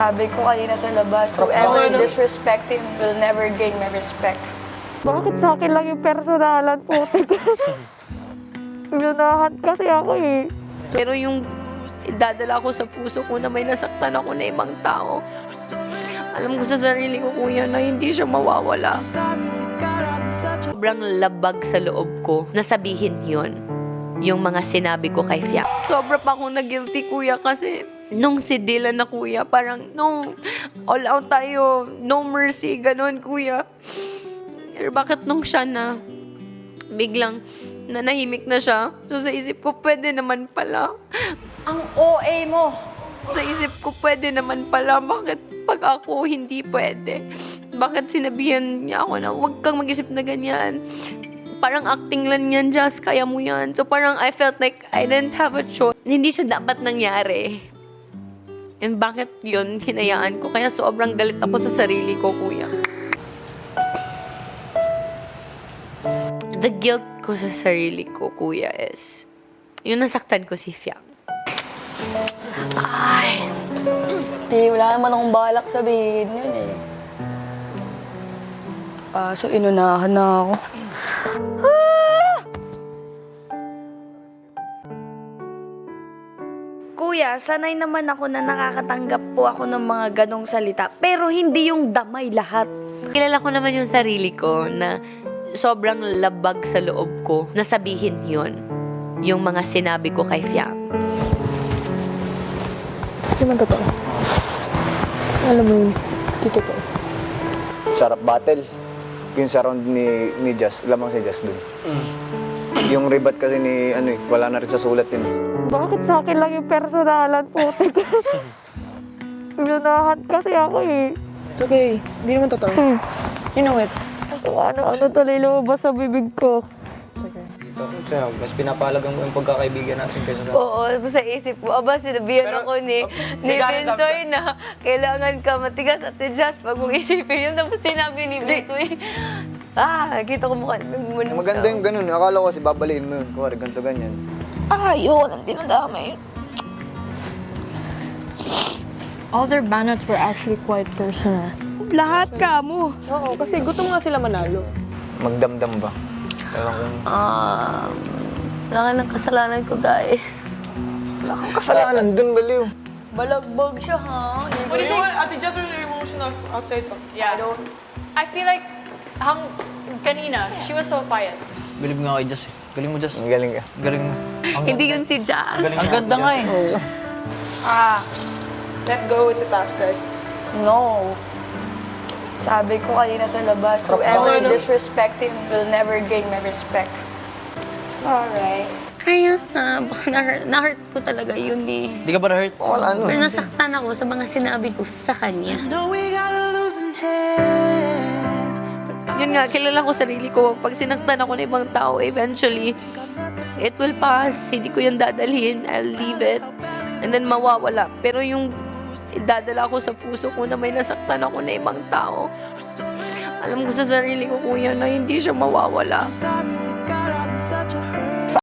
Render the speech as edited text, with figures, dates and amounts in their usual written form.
Sabi ko kanina sa labas, whoever disrespect him will never gain my respect. Bakit sa akin lang yung personalan, putik? Lunahan kasi ako eh. Pero yung idadala ko sa puso ko na may nasaktan ako na ibang tao, alam ko sa sarili ko, kuya, na hindi siya mawawala. Sobrang labag sa loob ko na sabihin yun, yung mga sinabi ko kay Fiang. Sobra pa akong na-guilty, kuya, kasi nung si Dylan na, kuya, parang nung all out tayo, no mercy, ganun, kuya. Pero bakit nung siya na biglang nanahimik na siya, so sa isip ko, pwede naman pala. Ang OA mo! Sa isip ko, pwede naman pala. Bakit pag ako hindi pwede? Bakit sinabihan niya ako na huwag kang mag-isip na ganyan? Parang acting lang yan, Just. Kaya mo yan. So parang I felt like I didn't have a choice. Hindi siya dapat nangyari. And bakit yun hinayaan ko? Kaya sobrang galit ako sa sarili ko, kuya. The guilt ko sa sarili ko, kuya, is yung nasaktan ko si Fiang. Ay. Wala naman akong balak sabihin yun eh. So inunahan na ako. Kuya, sanay naman ako na nakakatanggap po ako ng mga ganong salita. Pero hindi yung damay lahat. Kilala ko naman yung sarili ko na sobrang labag sa loob ko na sabihin yun, yung mga sinabi ko kay Fiang. Hindi man totoo. Alam mo yun, hindi totoo. Sarap battle. Yung surround ni Jazz, lamang si Jazz dun. Yung ribat kasi ni, wala na rin sa sulat yun. Bakit sa akin lang yung personalan, putik? Lunahan kasi ako eh. It's okay. Hindi naman totoo. You know it. Ano tuloy lumabas sa bibig ko. It's okay. Sa'yo, mas pinapahalagan mo yung pagkakaibigan natin kaysa sa... Oo, sa isip ko, sinabihan ako ni Bensoy na kailangan ka matigas at adjust pag mong isipin yun. Tapos sinabi ni Bensoy, kita ko mukha. Maganda yung ganun. Akala ko kasi babaliin mo yun. Kuwari, ganito ganyan. Yun, ang dinadamay. All their banners were actually quite personal. Lahat ka mo. Oo, kasi gutom nga sila manalo. Magdamdam ba? Ewan ko. Wala ka ng kasalanan ko, guys. Wala kang kasalanan dun, baliw. Balagbag siya, ha? What do you think? Ate Jess, are you emotional outside pa? Yeah. I feel like kanina, she was so quiet. Bilib nga kay Jazz eh. Galing mo, Jazz. Ang galing ka. Galing mo. Hindi yun si Jazz. Ang ganda nga eh. Let go, it's a task, guys. No. Sabi ko kanina sa labas, whoever disrespect him will never gain my respect. Sorry. Kaya baka na-hurt ko talaga yun eh. Hindi ka ba na-hurt? Wala ano. Pero nasaktan ako sa mga sinabi ko sa kanya. Yun nga, kilala ko sarili ko. Pag sinaktan ako ng ibang tao, eventually, it will pass. Hindi ko yan dadalhin. I'll leave it. And then mawawala. Pero yung idadala ko sa puso ko na may nasaktan ako na ibang tao, alam ko sa sarili ko, kuya, na hindi siya mawawala.